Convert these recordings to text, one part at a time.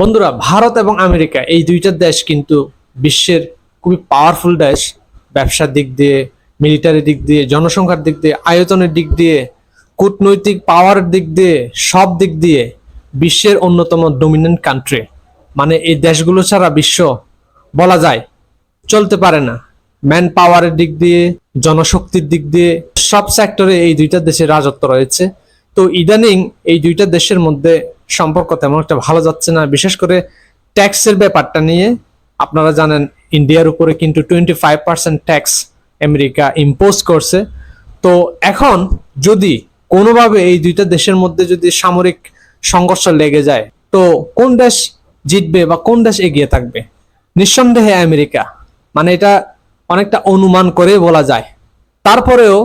বন্ধুরা, ভারত এবং আমেরিকা এই দুইটা দেশ কিন্তু বিশ্বের খুবই পাওয়ারফুল দেশ। ব্যবসার দিক দিয়ে, মিলিটারি দিক দিয়ে, জনসংখ্যার দিক দিয়ে, আয়তনের দিক দিয়ে, কূটনৈতিক পাওয়ারের দিক দিয়ে, সব দিক দিয়ে বিশ্বের অন্যতম ডমিনেন্ট কান্ট্রি। মানে এই দেশগুলো ছাড়া বিশ্ব বলা যায় চলতে পারে না। ম্যান পাওয়ারের দিক দিয়ে, জনশক্তির দিক দিয়ে সব সেক্টরে এই দুইটা দেশের রাজত্ব রয়েছে। তো ইদানিং এই দুইটা দেশের মধ্যে সম্পর্ক তেমন একটা ভালো যাচ্ছে না, বিশেষ করে ট্যাক্সের ব্যাপারটা নিয়ে। আপনারা জানেন ইন্ডিয়ার উপরে কিন্তু 25% ট্যাক্স আমেরিকা ইম্পোজ করছে। তো এখন যদি কোনোভাবে এই দুইটা দেশের মধ্যে যদি সামরিক সংঘর্ষ লেগে যায়, তো কোন দেশ জিতবে বা কোন দেশ এগিয়ে থাকবে? নিঃসন্দেহে আমেরিকা। মানে এটা অনেকটা অনুমান করে বলা যায়। তারপরেও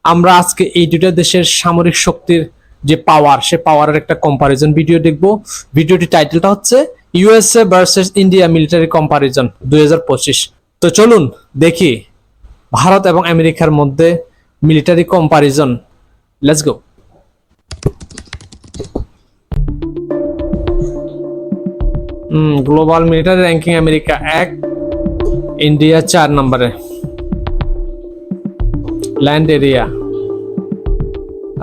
আমরা আজকে এই দুইটা দেশের সামরিক শক্তির যে পাওয়ার, সে পাওয়ারের একটা কম্পারিজন ভিডিও দেখব। ভিডিওটি টাইটেলটা হচ্ছে USA versus India military comparison 2025। তো চলুন দেখি ভারত এবং আমেরিকার মধ্যে military comparison. Let's go. Global military ranking America 1, India 4 নম্বরে। ল্যান্ড এরিয়া,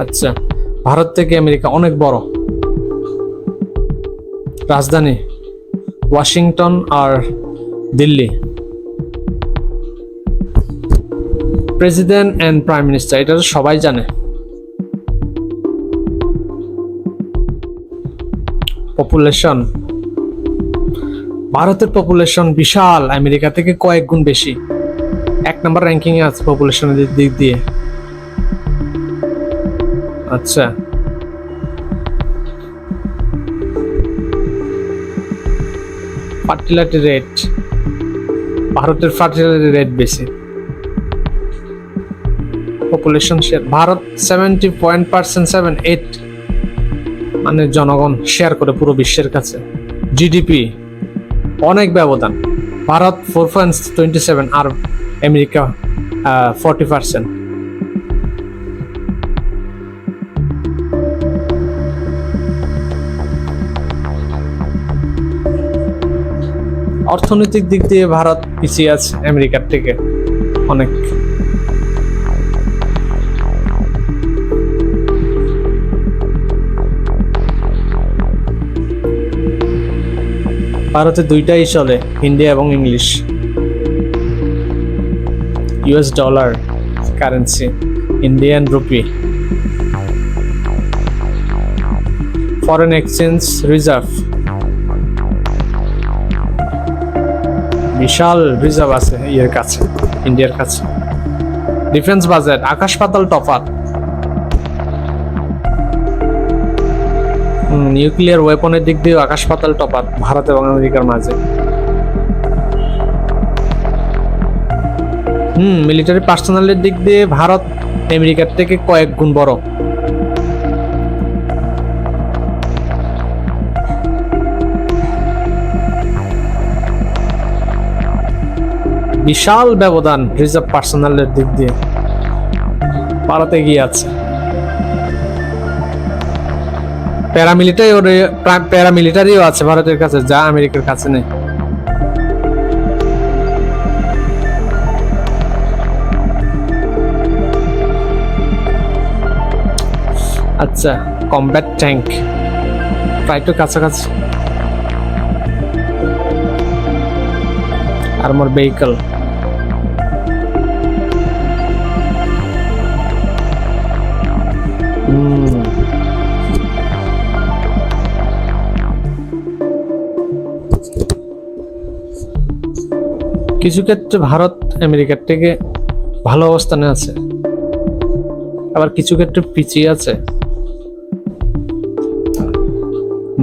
আচ্ছা, ভারত থেকে আমেরিকা অনেক বড়। রাজধানী ওয়াশিংটন আর Delhi. President and prime minister, এটা তো সবাই জানে। পপুলেশন, ভারতের পপুলেশন বিশাল, আমেরিকা থেকে কয়েক গুণ বেশি। 1 নম্বর র্যাঙ্কিং এ আছে পপুলেশনের দিক দিয়ে। আচ্ছা, ফার্টিলিটি রেট, ভারতের ফার্টিলিটি রেট বেশি। পপুলেশন শেয়ার, ভারত 70.78, মানে জনগণ শেয়ার করে পুরো বিশ্বের কাছে। জিডিপি অনেক ব্যবধান, ভারত 4.27 আর আমেরিকা 40%। অর্থনৈতিক দিক দিয়ে ভারত পিছিয়ে আছে আমেরিকার থেকে অনেক। ভারতে দুইটাই চলে, হিন্দি এবং English. US dollar currency, Indian rupee. Foreign exchange reserve, বিশাল রিজার্ভ আছে এর কাছে, ইন্ডিয়ার কাছে। ডিফেন্স বাজেট আকাশ পাতাল তফাৎ। নিউক্লিয়ার ওয়েপনের দিক দিয়ে আকাশ পাতাল তফাৎ ভারত এবং আমেরিকার মাঝে। মিলিটারি পার্সোনালের দিক দিয়ে ভারত আমেরিকার থেকে কয়েক গুণ বড়। বিশাল ব্যবধান রিজার্ভ পার্সোনালের দিক দিয়ে, ভারত এগিয়ে আছে। প্যারামিলিটারিও আছে ভারতের কাছে, যা আমেরিকার কাছে নেই। আচ্ছা, কমব্যাট ট্যাঙ্ক প্রায় তো কাছাকাছি। আর্মর ভেহিকল, কিছু ক্ষেত্রে ভারত আমেরিকার থেকে ভালো অবস্থানে আছে, আবার কিছু ক্ষেত্রে পিছিয়ে আছে।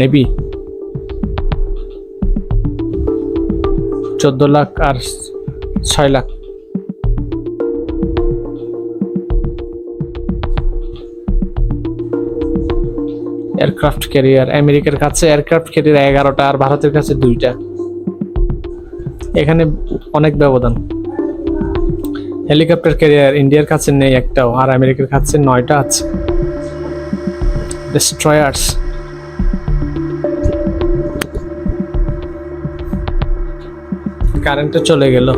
নেভি 14 লাখ আর 6 লাখ। এয়ারক্রাফট ক্যারিয়ার, আমেরিকার কাছে এয়ারক্রাফট ক্যারিয়ার 11টা আর ভারতের কাছে 2টা। এখানে অনেক ব্যবধান। হেলিকপ্টার ক্যারিয়ার ইন্ডিয়ার কাছে নেই একটাও, আর আমেরিকার কাছে 9টা আছে। ডেস্ট্রয়ার্স কারেন্টটা চলে গেল।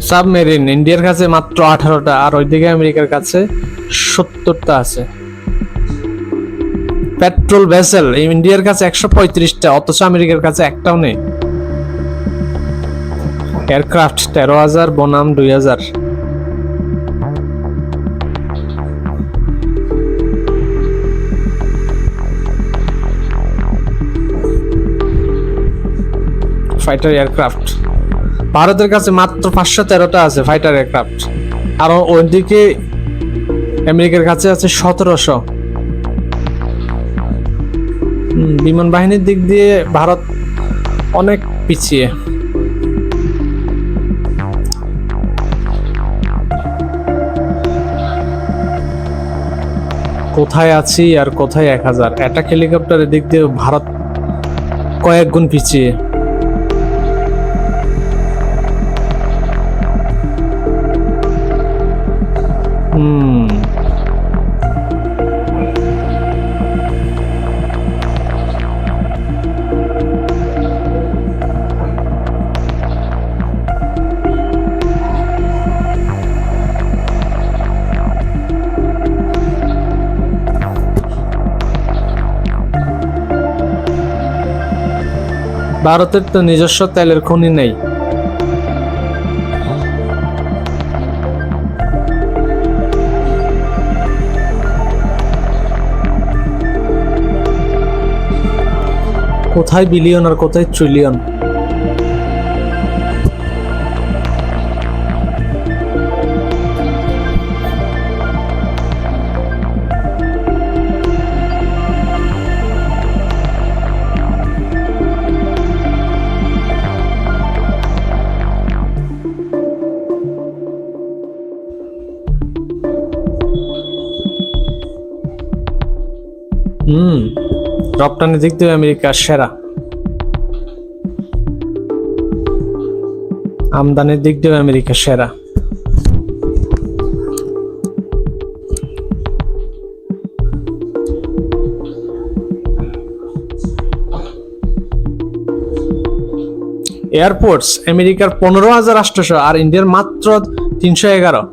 সাবমেরিন ইন্ডিয়ার কাছে মাত্র 18টা, আর ওইদিকে আমেরিকার কাছে 70টা আছে। পেট্রোল ভেসেল ইন্ডিয়ার কাছে 135টা, অথচ আমেরিকার কাছে একটাও নেই। এয়ারক্রাফট 13,000, বনাম 2,000। ফাইটার এয়ারক্রাফট ভারতের কাছে মাত্র 513টা আছে ফাইটার এয়ারক্রাফট, আর ওইদিকে আমেরিকার কাছে আছে 1700। বিমান বাহিনীর দিক দিয়ে ভারত অনেক পিছিয়ে। কোথায় আছি আর কোথায় 1000? অ্যাটাক হেলিকপ্টারের দিক দিয়ে ভারত কয়েক গুণ পিছিয়ে। ভারতের তো নিজস্ব তেলের খনি নেই। কোথায় বিলিয়ন আর কোথায় ট্রিলিয়ন? রপ্তানির দিক দিয়ে আমেরিকা সেরা, আমদানির দিক দিয়ে আমেরিকা সেরা। এয়ারপোর্টস আমেরিকার 15,800 আর ইন্ডিয়ার মাত্র 311।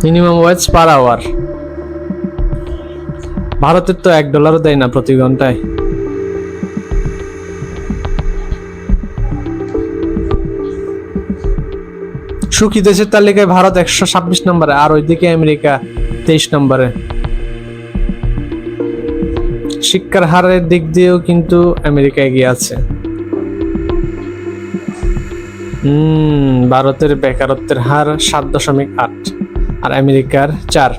মিনিমাম ওয়েজ পার আওয়ার ভারতের তো $1 দেয় না প্রতি ঘন্টায়। সুখী দেশের তালিকায় ভারত 126 নম্বরে, আর ওইদিকে আমেরিকা 23 নম্বরে। শিক্ষার হারের দিক দিয়েও কিন্তু আমেরিকা এগিয়ে আছে। ভারতের বেকারত্বের হার 7.8 আর আমেরিকার 4।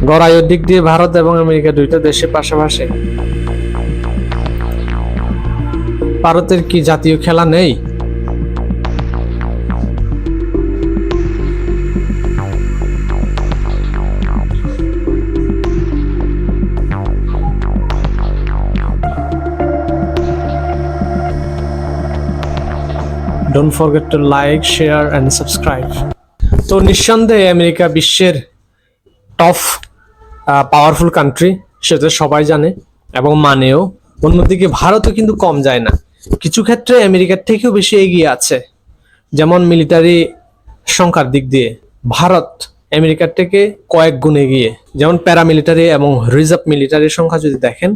গড়াইয়ের দিক দিয়ে ভারত এবং আমেরিকা দুইটা দেশের পাশাপাশি। ভারতের কি জাতীয় খেলা নেই? Don't forget to like, share and subscribe. তো নিঃসন্দেহে আমেরিকা বিশ্বের টপ পাওয়ারফুল কান্ট্রি, সেটা সবাই জানে এবং মানেও। অন্যদিকে ভারতও কিন্তু কম যায় না, কিছু ক্ষেত্রে আমেরিকার থেকেও বেশি এগিয়ে আছে। যেমন মিলিটারি সংখ্যার দিক দিয়ে ভারত আমেরিকার থেকে কয়েক গুণ এগিয়ে। যেমন প্যারামিলিটারি এবং রিজার্ভ মিলিটারির সংখ্যা যদি দেখেন,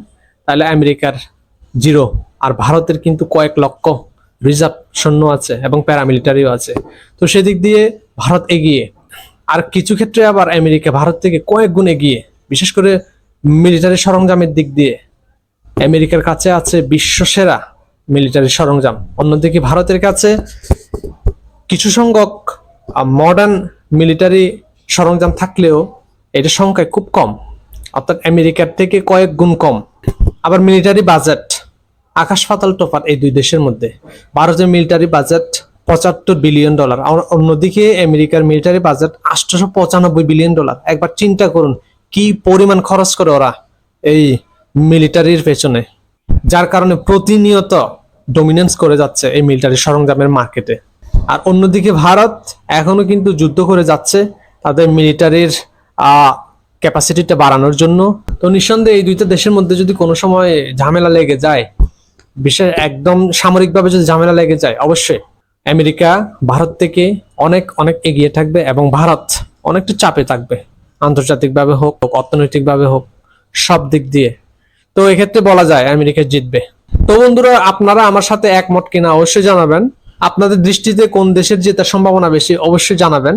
তাহলে আমেরিকার 0, আর ভারতের কিন্তু কয়েক লক্ষ রিজার্ভ সৈন্য আছে এবং প্যারামিলিটারিও আছে। তো সেদিক দিয়ে ভারত এগিয়ে। আর কিছু ক্ষেত্রে আবার আমেরিকা ভারত থেকে কয়েক গুণ এগিয়ে, বিশেষ করে মিলিটারি সরঞ্জামের দিক দিয়ে আমেরিকার কাছে আছে বিশ্বসেরা মিলিটারি সরঞ্জাম। অন্যদিকে ভারতের কাছে কিছু সংখ্যক মডার্ন মিলিটারি সরঞ্জাম থাকলেও এটা সংখ্যায় খুব কম, অর্থাৎ আমেরিকার থেকে কয়েক গুণ কম। আবার মিলিটারি বাজেট আকাশ পাতাল তফাৎ এই দুই দেশের মধ্যে। ভারতের মিলিটারি বাজেট $75 বিলিয়ন, আর অন্যদিকে আমেরিকার মিলিটারি বাজেট $895 বিলিয়ন। একবার চিন্তা করুন কি পরিমাণ খরচ করে ওরা এই মিলিটারির পেছনে, যার কারণে প্রতিনিয়ত ডমিনেন্স করে যাচ্ছে এই মিলিটারি সরঞ্জামের মার্কেটে। আর অন্যদিকে ভারত এখনো কিন্তু যুদ্ধ করে যাচ্ছে তাদের মিলিটারির ক্যাপাসিটিটা বাড়ানোর জন্য। তো নিঃসন্দেহে এই দুইটা দেশের মধ্যে যদি কোনো সময় ঝামেলা লেগে যায়, বিশেষ একদম সামরিকভাবে যদি ঝামেলা লেগে যায়, অবশ্যই আমেরিকা ভারত থেকে অনেক অনেক এগিয়ে থাকবে এবং ভারত অনেকটা চাপে থাকবে, আন্তর্জাতিকভাবে হোক, অর্থনৈতিকভাবে হোক, সব দিক দিয়ে। তো এক্ষেত্রে বলা যায় আমেরিকা জিতবে। তো বন্ধুরা, আপনারা আমার সাথে একমত কিনা অবশ্যই জানাবেন। আপনাদের দৃষ্টিতে কোন দেশের জেতার সম্ভাবনা বেশি অবশ্যই জানাবেন।